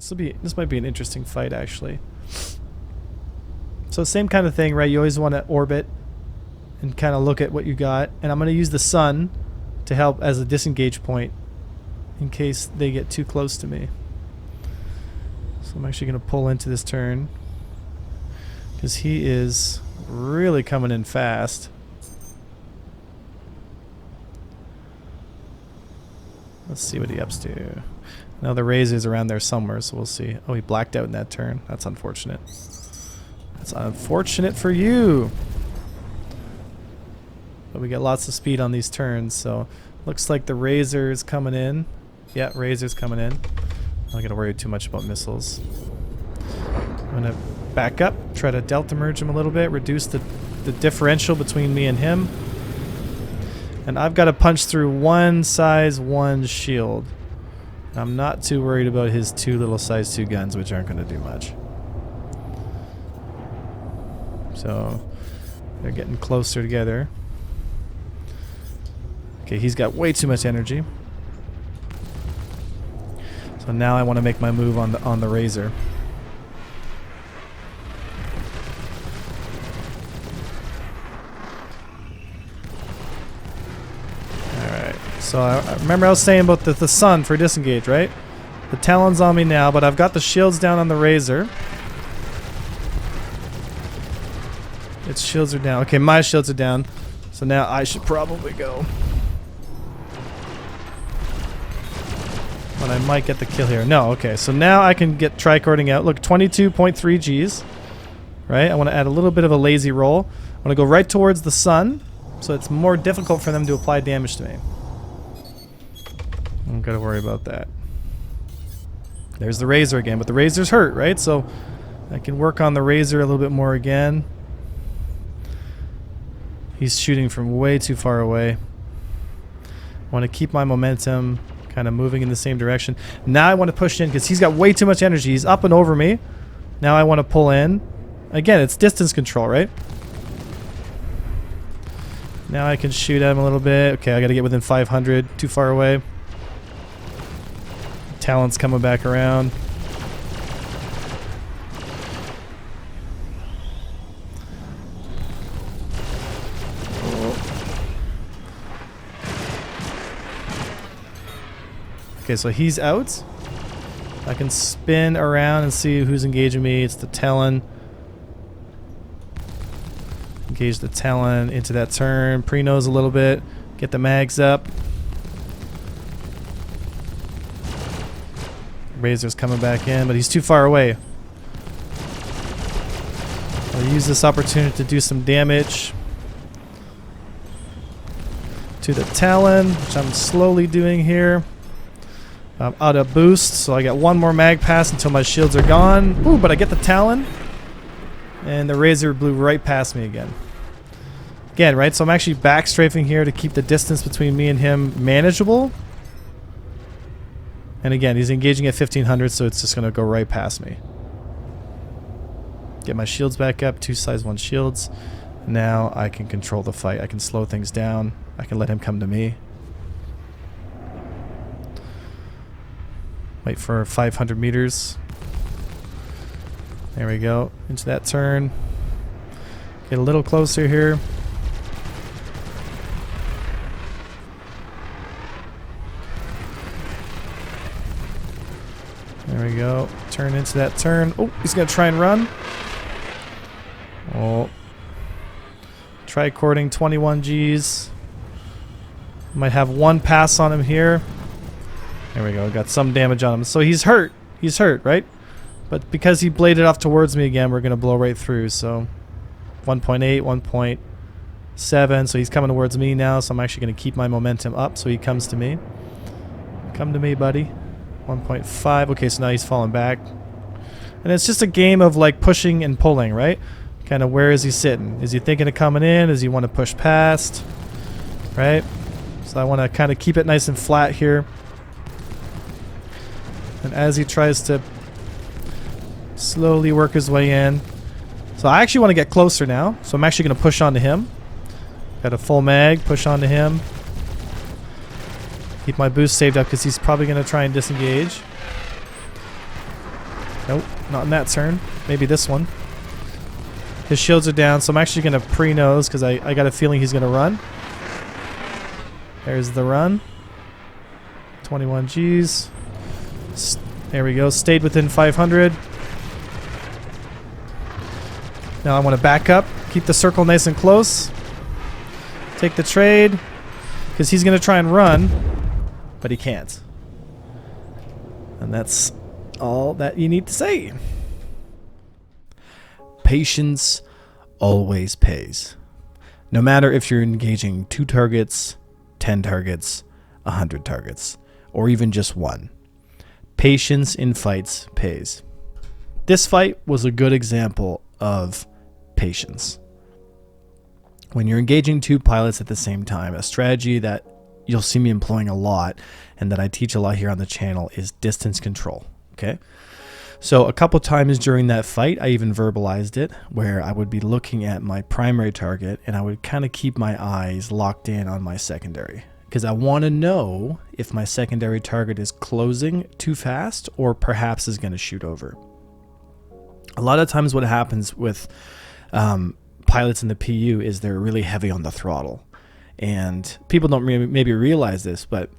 This might be an interesting fight, actually. So same kind of thing, right? You always want to orbit and kind of look at what you got. And I'm going to use the sun to help as a disengage point in case they get too close to me. So I'm actually going to pull into this turn because he is really coming in fast. Let's see what he ups to. Now the raise is around there somewhere, so we'll see. Oh, he blacked out in that turn. That's unfortunate. That's unfortunate for you. But we get lots of speed on these turns, so looks like the Razor is coming in. Yeah, Razor's coming in. I'm not gonna worry too much about missiles. I'm gonna back up, try to delta merge him a little bit, reduce the differential between me and him. And I've got to punch through one size 1 shield. I'm not too worried about his 2 little size 2 guns, which aren't going to do much. So they're getting closer together. Okay, he's got way too much energy. So now I want to make my move on the Razor. Alright, so I remember I was saying about the sun for disengage, right? The Talon's on me now, but I've got the shields down on the Razor. Its shields are down. Okay, my shields are down. So now I should probably go. But I might get the kill here. No, okay. So now I can get tricording out. Look, 22.3 Gs. Right? I want to add a little bit of a lazy roll. I want to go right towards the sun, so it's more difficult for them to apply damage to me. I don't got to worry about that. There's the Razor again, but the Razor's hurt, right? So I can work on the Razor a little bit more again. He's shooting from way too far away. I want to keep my momentum kind of moving in the same direction. Now I want to push in because he's got way too much energy. He's up and over me. Now I want to pull in. Again, it's distance control, right? Now I can shoot at him a little bit. Okay, I got to get within 500. Too far away. Talon's coming back around. Okay, so he's out. I can spin around and see who's engaging me. It's the Talon. Engage the Talon into that turn. Pre-nose a little bit. Get the mags up. Razor's coming back in, but he's too far away. I'll use this opportunity to do some damage to the Talon, which I'm slowly doing here. I'm out of boost, so I got one more mag pass until my shields are gone. Ooh, but I get the Talon, and the Razor blew right past me again. Again, right? So I'm actually back strafing here to keep the distance between me and him manageable. And again, he's engaging at 1500, so it's just going to go right past me. Get my shields back up, 2 size 1 shields. Now I can control the fight. I can slow things down. I can let him come to me. Wait for 500 meters. There we go. Into that turn. Get a little closer here. There we go. Turn into that turn. Oh, he's going to try and run. Oh. Tricording 21 Gs. Might have one pass on him here. There we go. Got some damage on him. So he's hurt. He's hurt, right? But because he bladed off towards me again, we're going to blow right through. So 1.8, 1.7. So he's coming towards me now. So I'm actually going to keep my momentum up so he comes to me. Come to me, buddy. 1.5. Okay, so now he's falling back. And it's just a game of like pushing and pulling, right? Kind of where is he sitting? Is he thinking of coming in? Does he want to push past? Right? So I want to kind of keep it nice and flat here. And as he tries to slowly work his way in. So I actually want to get closer now. So I'm actually going to push onto him. Got a full mag. Push onto him. Keep my boost saved up because he's probably going to try and disengage. Nope, not in that turn. Maybe this one. His shields are down, so I'm actually going to pre-nose because I got a feeling he's going to run. There's the run. 21 Gs. There we go. Stayed within 500. Now I want to back up. Keep the circle nice and close. Take the trade. Because he's going to try and run. But he can't. And that's all that you need to say. Patience always pays. No matter if you're engaging 2 targets, 10 targets, 100 targets, or even just 1. Patience in fights pays. This fight was a good example of patience. When you're engaging 2 pilots at the same time, a strategy that you'll see me employing a lot and that I teach a lot here on the channel is distance control. Okay? So a couple times during that fight, I even verbalized it, where I would be looking at my primary target and I would kind of keep my eyes locked in on my secondary. Because I want to know if my secondary target is closing too fast or perhaps is going to shoot over. A lot of times what happens with pilots in the PU is they're really heavy on the throttle. And people don't maybe realize this, but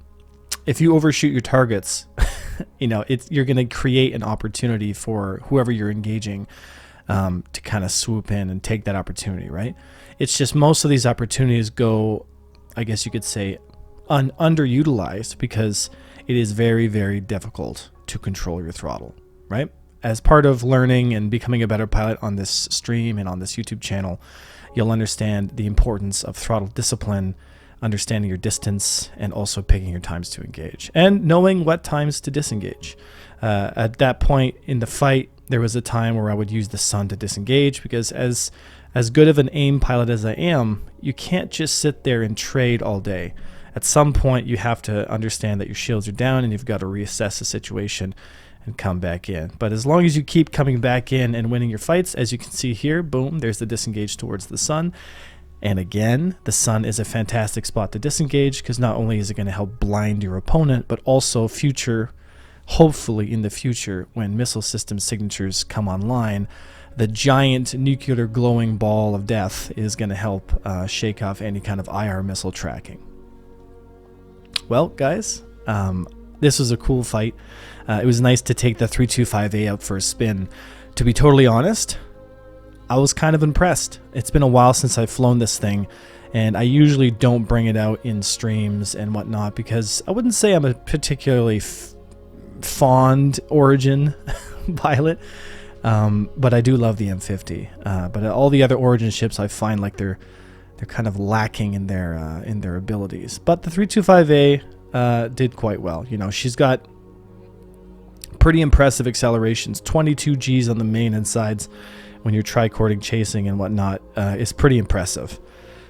if you overshoot your targets, you know, you're going to create an opportunity for whoever you're engaging to kind of swoop in and take that opportunity, right? It's just most of these opportunities go, I guess you could say, underutilized because it is very, very difficult to control your throttle, right? As part of learning and becoming a better pilot on this stream and on this YouTube channel, you'll understand the importance of throttle discipline, understanding your distance, and also picking your times to engage and knowing what times to disengage. At that point in the fight, there was a time where I would use the sun to disengage because as good of an aim pilot as I am, you can't just sit there and trade all day. At some point, you have to understand that your shields are down and you've got to reassess the situation and come back in. But as long as you keep coming back in and winning your fights, as you can see here, boom, there's the disengage towards the sun. And again, the sun is a fantastic spot to disengage because not only is it going to help blind your opponent, but also hopefully in the future, when missile system signatures come online, the giant nuclear glowing ball of death is going to help shake off any kind of IR missile tracking. Well, guys, this was a cool fight. It was nice to take the 325A out for a spin. To be totally honest, I was kind of impressed. It's been a while since I've flown this thing, and I usually don't bring it out in streams and whatnot because I wouldn't say I'm a particularly fond Origin pilot, but I do love the M50. But all the other Origin ships, I find like they're kind of lacking in their abilities. But the 325A did quite well. You know, she's got pretty impressive accelerations. 22 Gs on the main and sides when you're tricording, chasing, and whatnot is pretty impressive.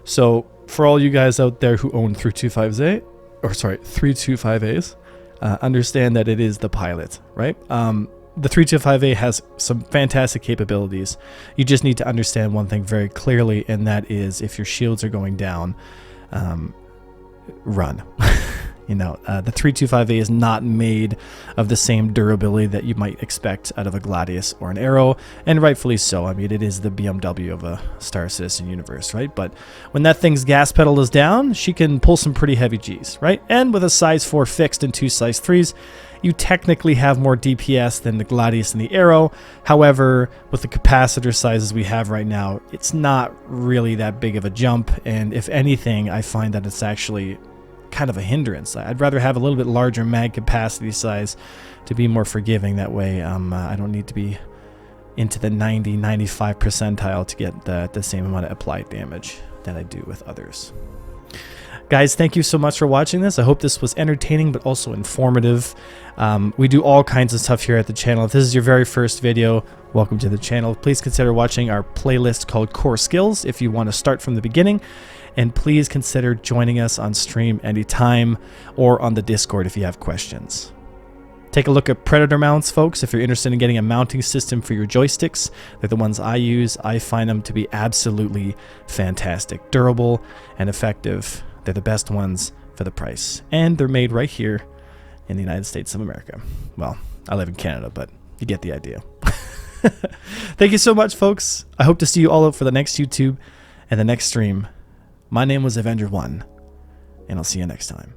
So for all you guys out there who own 325As, understand that it is the pilot, right? The 325A has some fantastic capabilities. You just need to understand one thing very clearly, and that is if your shields are going down, run. You know, the 325A is not made of the same durability that you might expect out of a Gladius or an Arrow, and rightfully so. I mean, it is the BMW of a StarCitizen universe, right? But when that thing's gas pedal is down, she can pull some pretty heavy Gs, right? And with a size 4 fixed and 2 size 3s, you technically have more DPS than the Gladius and the Arrow. However, with the capacitor sizes we have right now, it's not really that big of a jump, and if anything, I find that it's actually kind of a hindrance. I'd rather have a little bit larger mag capacity size to be more forgiving. That way I don't need to be into the 90-95 percentile to get the same amount of applied damage that I do with others. Guys, thank you so much for watching this. I hope this was entertaining but also informative. We do all kinds of stuff here at the channel. If this is your very first video, welcome to the channel. Please consider watching our playlist called Core Skills if you want to start from the beginning. And please consider joining us on stream anytime or on the Discord if you have questions. Take a look at Predator mounts, folks, if you're interested in getting a mounting system for your joysticks. They're the ones I use. I find them to be absolutely fantastic, durable, and effective. They're the best ones for the price. And they're made right here in the United States of America. Well, I live in Canada, but you get the idea. Thank you so much, folks. I hope to see you all out for the next YouTube and the next stream. My name was Avenger1, and I'll see you next time.